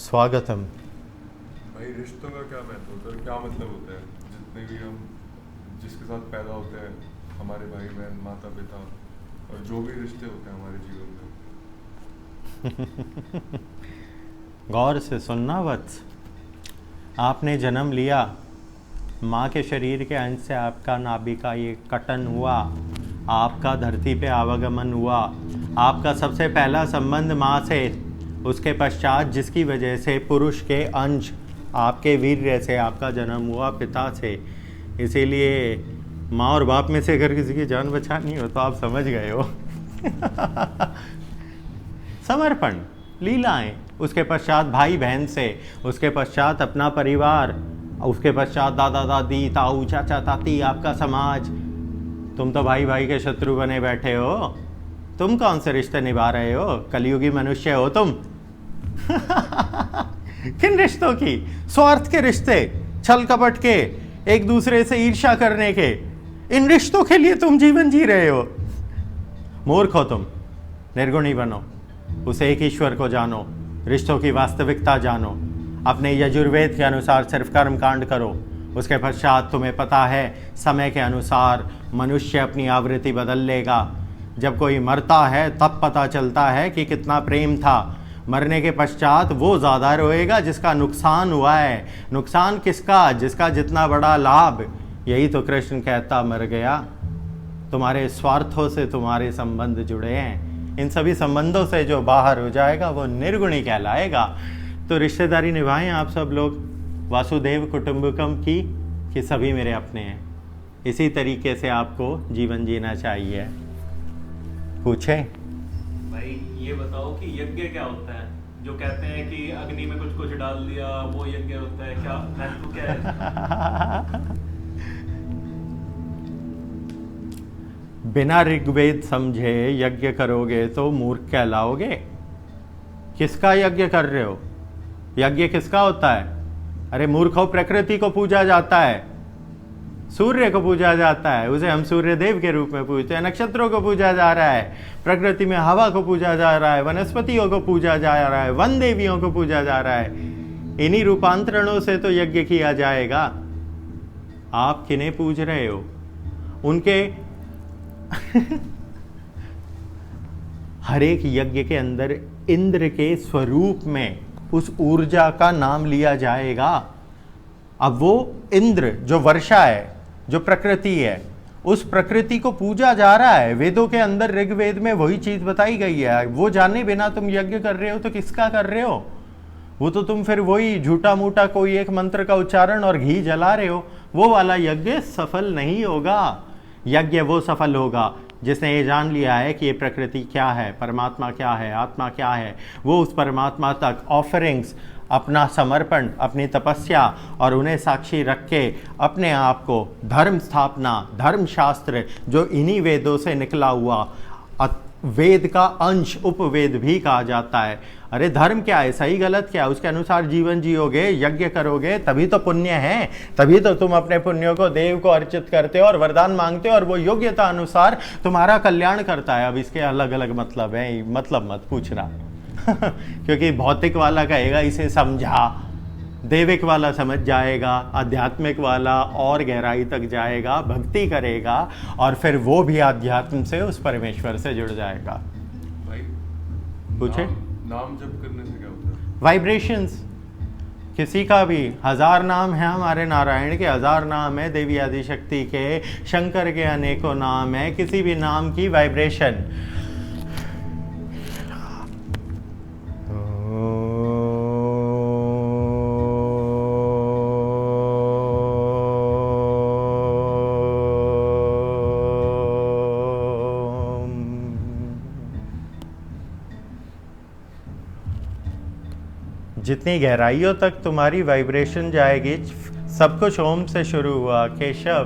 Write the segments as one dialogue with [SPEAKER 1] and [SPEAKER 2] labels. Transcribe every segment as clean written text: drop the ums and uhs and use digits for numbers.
[SPEAKER 1] स्वागतम।
[SPEAKER 2] भाई रिश्तों का क्या महत्व होता है, क्या मतलब होता है? जितने भी हम जिसके साथ पैदा होते हैं, हमारे भाई बहन, माता पिता और जो भी रिश्ते होते हैं हमारे जीवन में।
[SPEAKER 1] गौर से सुनना वत्स, आपने जन्म लिया, माँ के शरीर के अंश से आपका नाभि का ये कटन हुआ, आपका धरती पे आवागमन हुआ, आपका सबसे पहला संबंध माँ से, उसके पश्चात जिसकी वजह से पुरुष के अंश आपके वीर्य से आपका जन्म हुआ पिता से। इसीलिए माँ और बाप में से अगर किसी की जान बचानी हो तो आप समझ गए हो। समर्पण, लीलाएं, उसके पश्चात भाई बहन से, उसके पश्चात अपना परिवार, उसके पश्चात दादा दादी, ताऊ चाचा ताती, आपका समाज। तुम तो भाई भाई के शत्रु बने बैठे हो। तुम कौन से रिश्ते निभा रहे हो? कलयुगी मनुष्य हो तुम। किन रिश्तों की? स्वार्थ के रिश्ते, छल कपट के, एक दूसरे से ईर्ष्या करने के, इन रिश्तों के लिए तुम जीवन जी रहे हो। मूर्ख हो तुम। निर्गुणी बनो, उस एक ईश्वर को जानो, रिश्तों की वास्तविकता जानो, अपने यजुर्वेद के अनुसार सिर्फ कर्म कांड करो। उसके पश्चात तुम्हें पता है समय के अनुसार मनुष्य अपनी आवृत्ति बदल लेगा। जब कोई मरता है तब पता चलता है कि कितना प्रेम था। मरने के पश्चात वो ज़्यादा रोएगा जिसका नुकसान हुआ है। नुकसान किसका? जिसका जितना बड़ा लाभ। यही तो कृष्ण कहता मर गया। तुम्हारे स्वार्थों से तुम्हारे संबंध जुड़े हैं। इन सभी संबंधों से जो बाहर हो जाएगा वो निर्गुणी कहलाएगा। तो रिश्तेदारी निभाएं आप सब लोग वासुदेव कुटुंबकम की, कि सभी मेरे अपने हैं। इसी तरीके से आपको जीवन जीना चाहिए। पूछें
[SPEAKER 3] भाई, ये बताओ कि यज्ञ क्या होता है? जो कहते हैं कि अग्नि में कुछ कुछ डाल दिया वो यज्ञ होता है, क्या महत्व क्या है?
[SPEAKER 1] बिना ऋग्वेद समझे यज्ञ करोगे तो मूर्ख कहलाओगे। किसका यज्ञ कर रहे हो? यज्ञ किसका होता है? अरे मूर्खों, प्रकृति को पूजा जाता है, सूर्य को पूजा जाता है, उसे हम सूर्य देव के रूप में पूजते हैं। नक्षत्रों को पूजा जा रहा है, प्रकृति में हवा को पूजा जा रहा है, वनस्पतियों को पूजा जा रहा है, वन देवियों को पूजा जा रहा है। इन्हीं रूपांतरणों से तो यज्ञ किया जाएगा। आप किन्हें पूज रहे हो? उनके हर एक यज्ञ के अंदर इंद्र के स्वरूप में उस ऊर्जा का नाम लिया जाएगा। अब वो इंद्र जो वर्षा है, जो प्रकृति है, उस प्रकृति को पूजा जा रहा है। वेदों के अंदर ऋग्वेद में वही चीज बताई गई है। वो जाने बिना तुम यज्ञ कर रहे हो तो किसका कर रहे हो? वो तो तुम फिर वही झूठा मूठा कोई एक मंत्र का उच्चारण और घी जला रहे हो। वो वाला यज्ञ सफल नहीं होगा। यज्ञ वो सफल होगा जिसने ये जान लिया है कि ये प्रकृति क्या है, परमात्मा क्या है, आत्मा क्या है। वो उस परमात्मा तक ऑफरिंग्स, अपना समर्पण, अपनी तपस्या और उन्हें साक्षी रख के अपने आप को धर्म स्थापना, धर्म शास्त्र जो इन्हीं वेदों से निकला हुआ, वेद का अंश उपवेद भी कहा जाता है। अरे धर्म क्या है, सही गलत क्या है, उसके अनुसार जीवन जियोगे, यज्ञ करोगे तभी तो पुण्य है। तभी तो तुम अपने पुण्यों को देव को अर्चित करते हो और वरदान मांगते हो और वो योग्यता अनुसार तुम्हारा कल्याण करता है। अब इसके अलग अलग मतलब है, मतलब मत पूछना। क्योंकि भौतिक वाला कहेगा इसे समझा, दैविक वाला समझ जाएगा, आध्यात्मिक वाला और गहराई तक जाएगा, भक्ति करेगा और फिर वो भी आध्यात्म से उस परमेश्वर से जुड़ जाएगा।
[SPEAKER 2] भाई
[SPEAKER 1] पूछे?
[SPEAKER 2] नाम जप करने से क्या होता है?
[SPEAKER 1] वाइब्रेशंस, किसी का भी 1000 नाम है, हमारे नारायण के 1000 नाम है, देवी आदि शक्ति के, शंकर के अनेकों नाम है। किसी भी नाम की वाइब्रेशन, जितनी गहराइयों तक तुम्हारी वाइब्रेशन जाएगी, सब कुछ ओम से शुरू हुआ। केशव,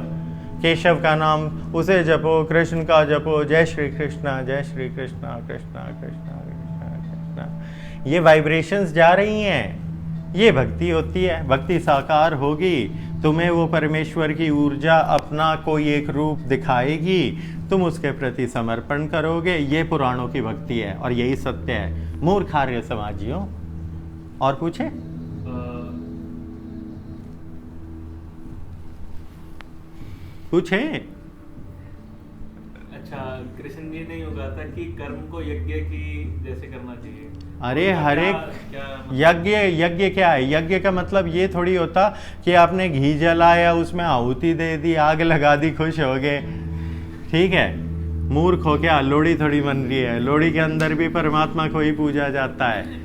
[SPEAKER 1] केशव का नाम उसे जपो, कृष्ण का जपो, जय श्री कृष्णा, जय श्री कृष्णा, कृष्णा कृष्णा कृष्णा कृष्णा। ये वाइब्रेशंस जा रही हैं, ये भक्ति होती है। भक्ति साकार होगी, तुम्हें वो परमेश्वर की ऊर्जा अपना कोई एक रूप दिखाएगी, तुम उसके प्रति समर्पण करोगे। ये पुराणों की भक्ति है और यही सत्य है। मूर्खार्य समाजियों, और पूछे? पूछे?
[SPEAKER 3] अच्छा, कृष्ण जी ने यूँ कहा था कि कर्म को यज्ञ की जैसे करना चाहिए।
[SPEAKER 1] अरे
[SPEAKER 3] उनका
[SPEAKER 1] हर एक
[SPEAKER 3] क्या मतलब?
[SPEAKER 1] यज्ञ, यज्ञ क्या है? यज्ञ का मतलब ये थोड़ी होता कि आपने घी जलाया, उसमें आहुति दे दी, आग लगा दी, खुश हो गए। ठीक है, मूर्ख हो क्या? लोहड़ी थोड़ी बन रही है, लोहड़ी के अंदर भी परमात्मा को ही पूजा जाता है।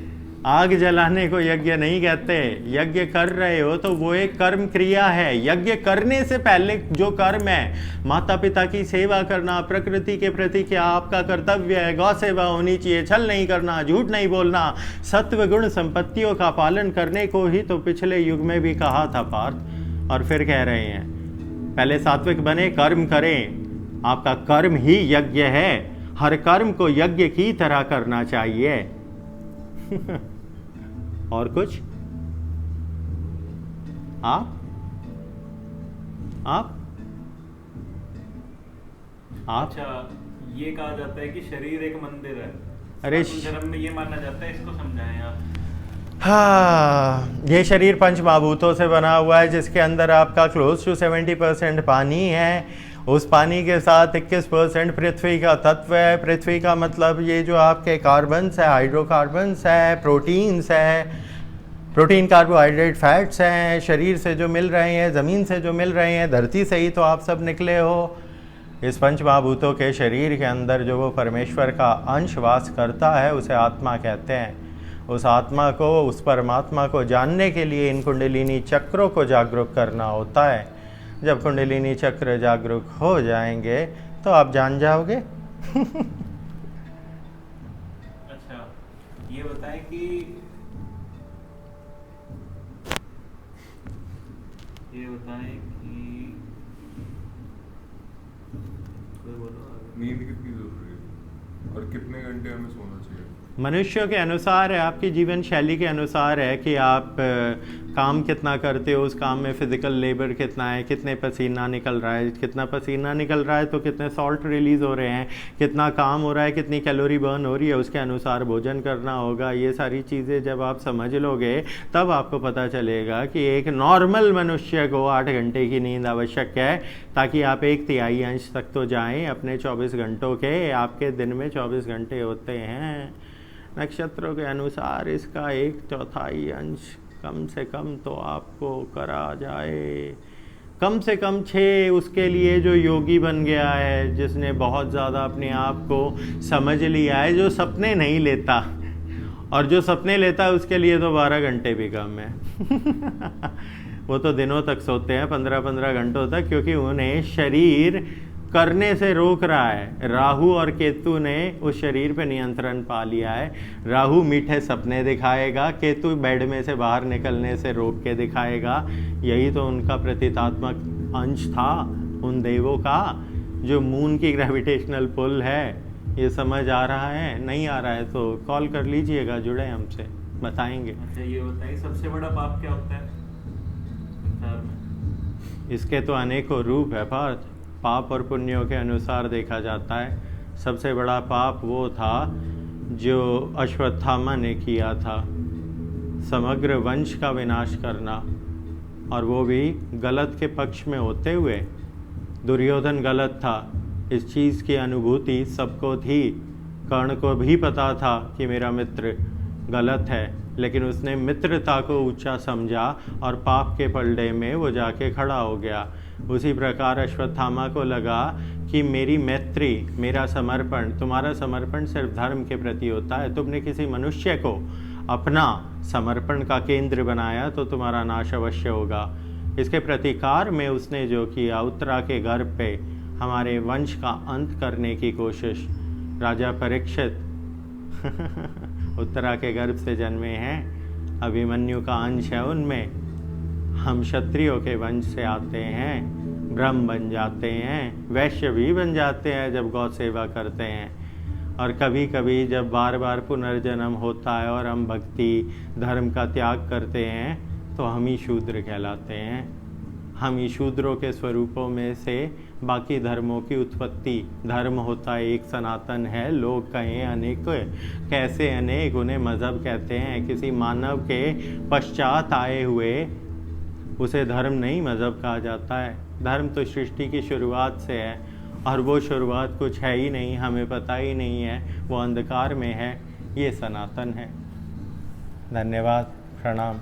[SPEAKER 1] आग जलाने को यज्ञ नहीं कहते। यज्ञ कर रहे हो तो वो एक कर्म क्रिया है। यज्ञ करने से पहले जो कर्म है, माता पिता की सेवा करना, प्रकृति के प्रति क्या आपका कर्तव्य है, गौ सेवा होनी चाहिए, छल नहीं करना, झूठ नहीं बोलना, सत्व गुण संपत्तियों का पालन करने को ही तो पिछले युग में भी कहा था पार्थ। और फिर कह रहे हैं पहले सात्विक बने, कर्म करें। आपका कर्म ही यज्ञ है। हर कर्म को यज्ञ की तरह करना चाहिए। और कुछ? आप
[SPEAKER 3] अच्छा, ये कहा जाता है कि शरीर एक मंदिर है।
[SPEAKER 1] अरे
[SPEAKER 3] धर्म में ये माना जाता है, इसको समझाएं आप।
[SPEAKER 1] हाँ, ये शरीर पंच महाभूतों से बना हुआ है, जिसके अंदर आपका क्लोज टू 70% पानी है। उस पानी के साथ 21% पृथ्वी का तत्व है। पृथ्वी का मतलब ये जो आपके कार्बन्स है, हाइड्रोकार्बन्स है, प्रोटीन्स है, प्रोटीन, कार्बोहाइड्रेट, फैट्स हैं, शरीर से जो मिल रहे हैं, ज़मीन से जो मिल रहे हैं, धरती से ही तो आप सब निकले हो। इस पंच महाभूतों के शरीर के अंदर जो वो परमेश्वर का अंश वास करता है, उसे आत्मा कहते हैं। उस आत्मा को, उस परमात्मा को जानने के लिए इन कुंडलिनी चक्रों को जागरूक करना होता है। जब कुंडलिनी चक्र जागरूक हो जाएंगे तो आप जान जाओगे।
[SPEAKER 3] अच्छा, ये बताएं कि
[SPEAKER 2] नींद कितनी जरूरी है और कितने घंटे हमें सोना चाहिए?
[SPEAKER 1] मनुष्यों के अनुसार है, आपकी जीवन शैली के अनुसार है कि आप काम कितना करते हो, उस काम में फिजिकल लेबर कितना है, कितने पसीना निकल रहा है, कितना पसीना निकल रहा है तो कितने सॉल्ट रिलीज़ हो रहे हैं, कितना काम हो रहा है, कितनी कैलोरी बर्न हो रही है, उसके अनुसार भोजन करना होगा। ये सारी चीज़ें जब आप समझ लोगे तब आपको पता चलेगा कि एक नॉर्मल मनुष्य को 8 घंटे की नींद आवश्यक है, ताकि आप 1/3 अंश तक तो जाएँ अपने 24 घंटों के। आपके दिन में 24 घंटे होते हैं। नक्षत्रों के अनुसार इसका 1/4 अंश कम से कम तो आपको करा जाए। कम से कम 6 उसके लिए जो योगी बन गया है, जिसने बहुत ज़्यादा अपने आप को समझ लिया है, जो सपने नहीं लेता। और जो सपने लेता है उसके लिए तो 12 घंटे भी कम है। वो तो दिनों तक सोते हैं, 15-15 घंटों तक, क्योंकि उन्हें शरीर करने से रोक रहा है। राहु और केतु ने उस शरीर पे नियंत्रण पा लिया है। राहु मीठे सपने दिखाएगा, केतु बेड में से बाहर निकलने से रोक के दिखाएगा। यही तो उनका प्रतीकात्मक अंश था उन देवों का। जो मून की ग्रेविटेशनल पुल है, ये समझ आ रहा है? नहीं आ रहा है तो कॉल कर लीजिएगा, जुड़े हमसे, बताएंगे।
[SPEAKER 3] अच्छा, ये बताइए सबसे बड़ा पाप क्या होता है संसार में?
[SPEAKER 1] इसके तो अनेकों रूप है पार्थ। पाप और पुण्यों के अनुसार देखा जाता है। सबसे बड़ा पाप वो था जो अश्वत्थामा ने किया था, समग्र वंश का विनाश करना, और वो भी गलत के पक्ष में होते हुए। दुर्योधन गलत था, इस चीज़ की अनुभूति सबको थी। कर्ण को भी पता था कि मेरा मित्र गलत है, लेकिन उसने मित्रता को ऊंचा समझा और पाप के पलड़े में वो जाके खड़ा हो गया। उसी प्रकार अश्वत्थामा को लगा कि मेरी मैत्री, मेरा समर्पण, तुम्हारा समर्पण सिर्फ धर्म के प्रति होता है। तुमने किसी मनुष्य को अपना समर्पण का केंद्र बनाया तो तुम्हारा नाश अवश्य होगा। इसके प्रतिकार में उसने जो किया, उत्तरा के गर्भ पे हमारे वंश का अंत करने की कोशिश। राजा परीक्षित उत्तरा के गर्भ से जन्मे हैं, अभिमन्यु का अंश है उनमें। हम क्षत्रियों के वंश से आते हैं, ब्रह्म बन जाते हैं, वैश्य भी बन जाते हैं जब गौ सेवा करते हैं। और कभी कभी जब बार बार पुनर्जन्म होता है और हम भक्ति धर्म का त्याग करते हैं तो हम ही शूद्र कहलाते हैं। हम ही शूद्रों के स्वरूपों में से बाकी धर्मों की उत्पत्ति। धर्म होता एक सनातन है, लोग कहें अनेक, कैसे अनेक, उन्हें मज़हब कहते हैं। किसी मानव के पश्चात आए हुए उसे धर्म नहीं मज़हब कहा जाता है। धर्म तो सृष्टि की शुरुआत से है, और वो शुरुआत कुछ है ही नहीं, हमें पता ही नहीं है, वो अंधकार में है। ये सनातन है। धन्यवाद, प्रणाम।